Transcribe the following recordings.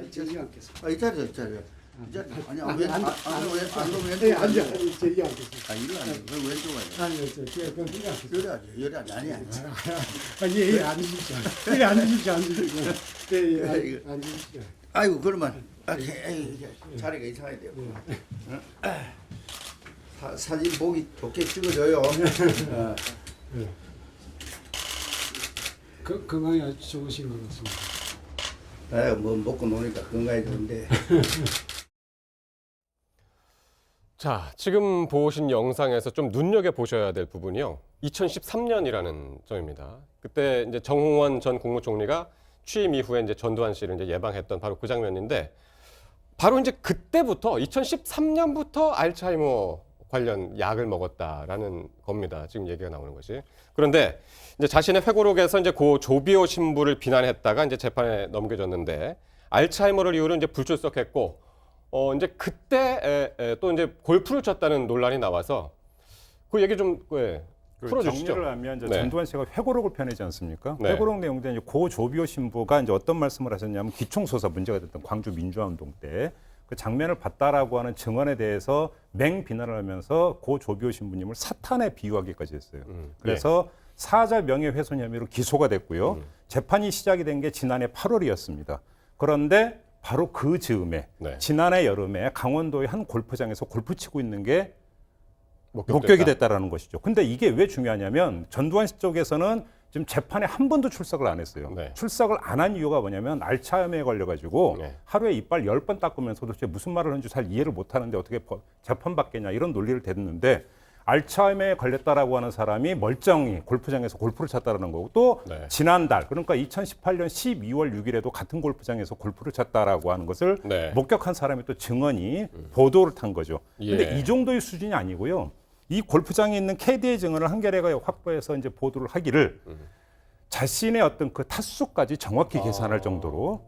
제기 않겠습니다. 이 자리에 이 자리에. 이 자리 아니 왼 왼쪽 네, 앉아. 제기 않겠습니다. 일로 앉아. 왜 왼쪽 앉아? 아니요, 그건 그냥 열이 아니. 예, 앉으십시오. 예, 앉으십시오. 예, 앉으십시오. 아이고 그러면 자리가 이상해야 돼요. 사진 보기 좋게 찍어줘요. 건강이 좋으신 것 같습니다. 뭐 먹고 노니까 건강이 좋은데. 자, 지금 보신 영상에서 좀 눈여겨보셔야 될 부분이요. 2013년이라는 점입니다. 그때 이제 정홍원 전 국무총리가 취임 이후에 이제 전두환 씨를 이제 예방했던 바로 그 장면인데, 바로 이제 그때부터 2013년부터 알츠하이머 관련 약을 먹었다라는 겁니다. 지금 얘기가 나오는 것이. 그런데 이제 자신의 회고록에서 이제 고 조비오 신부를 비난했다가 이제 재판에 넘겨졌는데, 알츠하이머를 이유로 이제 불출석했고, 이제 그때 또 이제 골프를 쳤다는 논란이 나와서 그 얘기 좀 풀어주시죠. 정리를 하면 이제 네. 전두환 씨가 회고록을 펴내지 않습니까? 네. 회고록 내용대 이제 고 조비오 신부가 이제 어떤 말씀을 하셨냐면 기총소사 문제가 됐던 광주 민주화운동 때 그 장면을 봤다라고 하는 증언에 대해서 맹비난을 하면서 고 조비오 신부님을 사탄에 비유하기까지 했어요. 그래서 사자 명예훼손 혐의로 기소가 됐고요. 재판이 시작이 된 게 지난해 8월이었습니다. 그런데 바로 그 즈음에 지난해 여름에 강원도의 한 골프장에서 골프 치고 있는 게 목격이 됐다라는 것이죠. 근데 이게 왜 중요하냐면 전두환 씨 쪽에서는 지금 재판에 한 번도 출석을 안 했어요. 출석을 안 한 이유가 뭐냐면 알츠하이머에 걸려가지고 하루에 이빨 10번 닦으면서 도대체 무슨 말을 하는지 잘 이해를 못 하는데 어떻게 재판 받겠냐 이런 논리를 대드는데, 알츠하이머에 걸렸다라고 하는 사람이 멀쩡히 골프장에서 골프를 쳤다라는 거고, 또 지난달 그러니까 2018년 12월 6일에도 같은 골프장에서 골프를 쳤다라고 하는 것을 목격한 사람이 또 증언이 보도를 탄 거죠. 근데 이 정도의 수준이 아니고요. 이 골프장에 있는 캐디의 증언을 한겨레가 확보해서 이제 보도를 하기를 자신의 어떤 그 타수까지 정확히 계산할 정도로,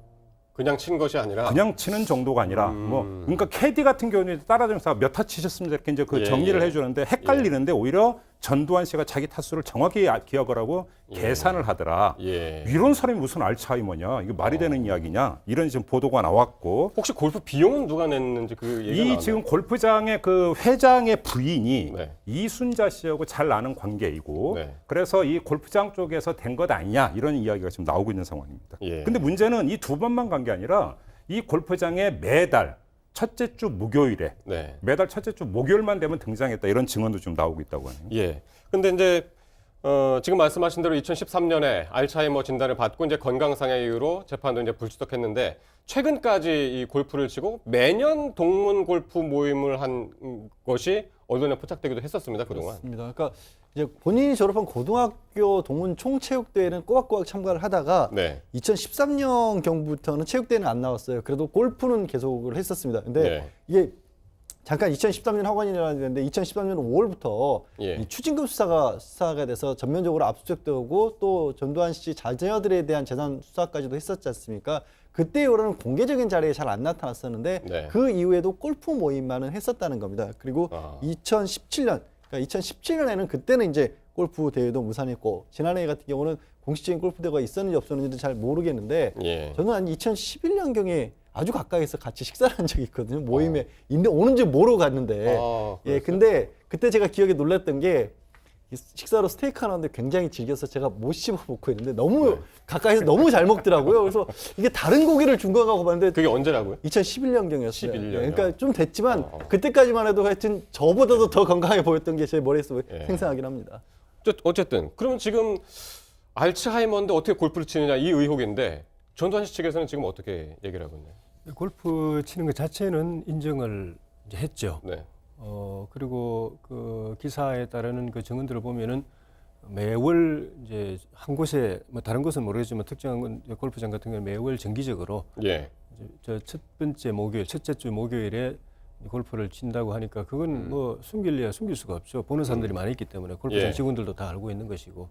그냥 친 것이 아니라 그냥 치는 정도가 아니라 그러니까 캐디 같은 경우는 따라주면서 몇 타 치셨습니다 이렇게 이제 그 정리를 해주는데 헷갈리는데 오히려 전두환 씨가 자기 타수를 정확히 기억을 하고 계산을 하더라. 이런 사람이 무슨 알츠하이머냐, 이게 말이 되는 이야기냐, 이런 지금 보도가 나왔고. 혹시 골프 비용은 누가 냈는지 그 얘기가 나왔나요? 지금 골프장의 그 회장의 부인이 이순자 씨하고 잘 아는 관계이고, 그래서 이 골프장 쪽에서 된 것 아니냐 이런 이야기가 지금 나오고 있는 상황입니다. 근데 문제는 이 두 번만 간 게 아니라 이 골프장에 매달 첫째 주 목요일에 매달 첫째 주 목요일만 되면 등장했다 이런 증언도 좀 나오고 있다고 하네요. 근데 이제 지금 말씀하신 대로 2013년에 알츠하이머 진단을 받고 이제 건강상의 이유로 재판도 이제 불출석했는데, 최근까지 이 골프를 치고 매년 동문 골프 모임을 한 것이 언론에 포착되기도 했었습니다, 그동안. 그렇습니다. 그러니까 이제 본인이 졸업한 고등학교 동문 총체육대회는 꼬박꼬박 참가를 하다가 2013년 경부터는 체육대회는 안 나왔어요. 그래도 골프는 계속을 했었습니다. 근데 이게 잠깐 2013년 학원이라는데 2013년 5월부터 이 추징금 수사가 돼서 전면적으로 압수수색되고 또 전두환 씨 자녀들에 대한 재산 수사까지도 했었지 않습니까? 그때 이후로는 공개적인 자리에 잘 안 나타났었는데 그 이후에도 골프 모임만은 했었다는 겁니다. 그리고 2017년, 그러니까 2017년에는 그때는 이제 골프 대회도 무산했고, 지난해 같은 경우는 공식적인 골프 대회가 있었는지 없었는지도 잘 모르겠는데 저는 한 2011년경에 아주 가까이서 같이 식사를 한 적이 있거든요. 모임에 오는지 모르고 갔는데. 근데 그때 제가 기억에 놀랐던 게 식사로 스테이크 하나 하는데 굉장히 즐겨서 제가 못 씹어 먹고 있는데 너무 가까이서 너무 잘 먹더라고요. 그래서 이게 다른 고기를 준 건가 하고 봤는데 그게 언제라고요? 2011년경이었어요. 그러니까 좀 됐지만 그때까지만 해도 하여튼 저보다도 더 건강해 보였던 게 제 머릿속에 생생하긴 합니다. 어쨌든 그러면 지금 알츠하이머인데 어떻게 골프를 치느냐 이 의혹인데, 전두환 씨 측에서는 지금 어떻게 얘기를 하고 있나요? 골프 치는 것 자체는 인정을 이제 했죠. 그리고 그 기사에 따르는 그 증언들을 보면은 매월 이제 한 곳에 뭐 다른 곳은 모르겠지만 특정한 골프장 같은 경우는 매월 정기적으로 저 첫 번째 목요일, 첫째 주 목요일에 골프를 친다고 하니까 그건 뭐 숨길 수가 없죠. 보는 사람들이 많이 있기 때문에 골프장 직원들도 다 알고 있는 것이고,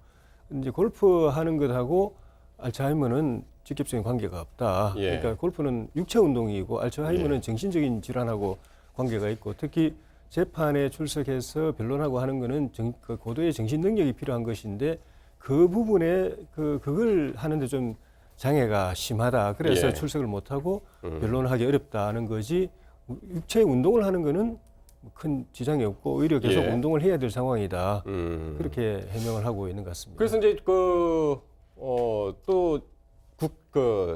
이제 골프 하는 것하고 알츠하이머는 직접적인 관계가 없다. 그러니까 골프는 육체 운동이고 알츠하이머는 정신적인 질환하고 관계가 있고, 특히 재판에 출석해서 변론하고 하는 거는 그 고도의 정신 능력이 필요한 것인데, 그 부분에 그걸 하는데 좀 장애가 심하다. 그래서 예. 출석을 못하고 변론하기 어렵다는 거지 육체 운동을 하는 거는 큰 지장이 없고 오히려 계속 예. 운동을 해야 될 상황이다. 그렇게 해명을 하고 있는 것 같습니다. 그래서 이제 그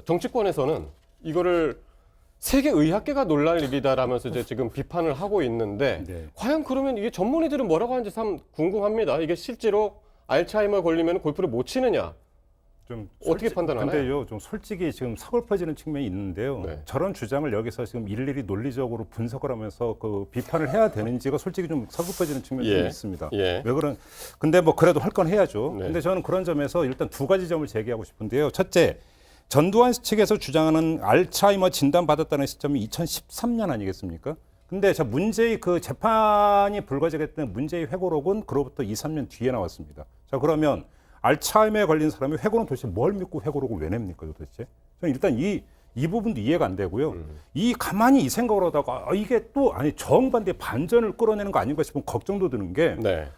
정치권에서는 이거를 세계 의학계가 논란을 일이다라면서 이제 지금 비판을 하고 있는데 네. 과연 그러면 이게 전문의들은 뭐라고 하는지 참 궁금합니다. 이게 실제로 알츠하이머 걸리면 골프를 못 치느냐? 좀 어떻게 판단하나요? 근데요, 좀 솔직히 지금 서글퍼지는 측면이 있는데요. 네. 저런 주장을 여기서 지금 일일이 논리적으로 분석을 하면서 그 비판을 해야 되는지가 솔직히 좀 서글퍼지는 측면이 좀 있습니다. 예. 왜 근데 뭐 그래도 할 건 해야죠. 네. 근데 저는 그런 점에서 일단 두 가지 점을 제기하고 싶은데요. 첫째, 전두환 측에서 주장하는 알츠하이머 진단 받았다는 시점이 2013년 아니겠습니까? 근데 저 문제의 그 재판이 불가제했던 문제의 회고록은 그로부터 2, 3년 뒤에 나왔습니다. 자, 그러면 알츠하이머에 걸린 사람이 회고록 도대체 뭘 믿고 회고록을 왜 냅니까 도대체? 저는 일단 이 부분도 이해가 안 되고요. 가만히 이 생각을 하다가 이게 또 정반대 반전을 끌어내는 거 아닌가 싶은 걱정도 드는 게 네.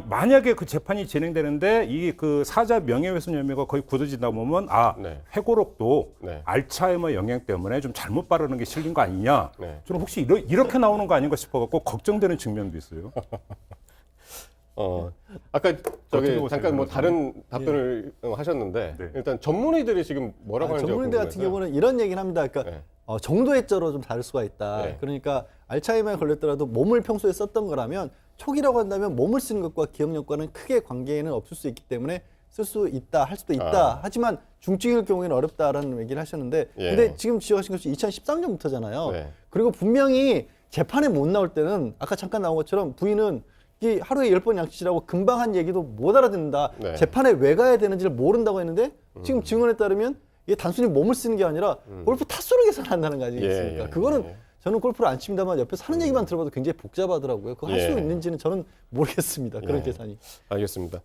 만약에 그 재판이 진행되는데 이 그 사자 명예훼손 혐의가 거의 굳어지다 보면 네. 회고록도 네. 알츠하이머 영향 때문에 좀 잘못 바르는 게 실린 거 아니냐. 네. 저는 혹시 이렇게 나오는 거 아닌가 싶어갖고 걱정되는 측면도 있어요. 아까 어떻게 보세요, 잠깐 뭐 변호사님? 다른 답변을 하셨는데 네. 일단 전문의들이 지금 뭐라고 하는지 전문의들 같은 경우는 이런 얘기를 합니다. 그러니까 네. 정도의 쩌로 좀 다를 수가 있다. 네. 그러니까 알츠하이머에 걸렸더라도 몸을 평소에 썼던 거라면 촉이라고 한다면 몸을 쓰는 것과 기억력과는 크게 관계는 없을 수 있기 때문에 쓸 수 있다, 할 수도 있다. 하지만 중증일 경우에는 어렵다라는 얘기를 하셨는데 예. 근데 지금 지적하신 것이 2013년부터잖아요. 네. 그리고 분명히 재판에 못 나올 때는 아까 잠깐 나온 것처럼 부인은 이 하루에 10번 양치질하고 금방 한 얘기도 못 알아듣는다. 네. 재판에 재판에 왜 가야 되는지를 모른다고 했는데 지금 증언에 따르면 이게 단순히 몸을 쓰는 게 아니라 골프 타수를 계산한다는 거 아니겠습니까? 예, 예, 그거는 예. 저는 골프를 안 칩니다만 옆에서 하는 얘기만 들어봐도 굉장히 복잡하더라고요. 그거 할 수 예. 있는지는 저는 모르겠습니다. 그런 예. 계산이. 알겠습니다.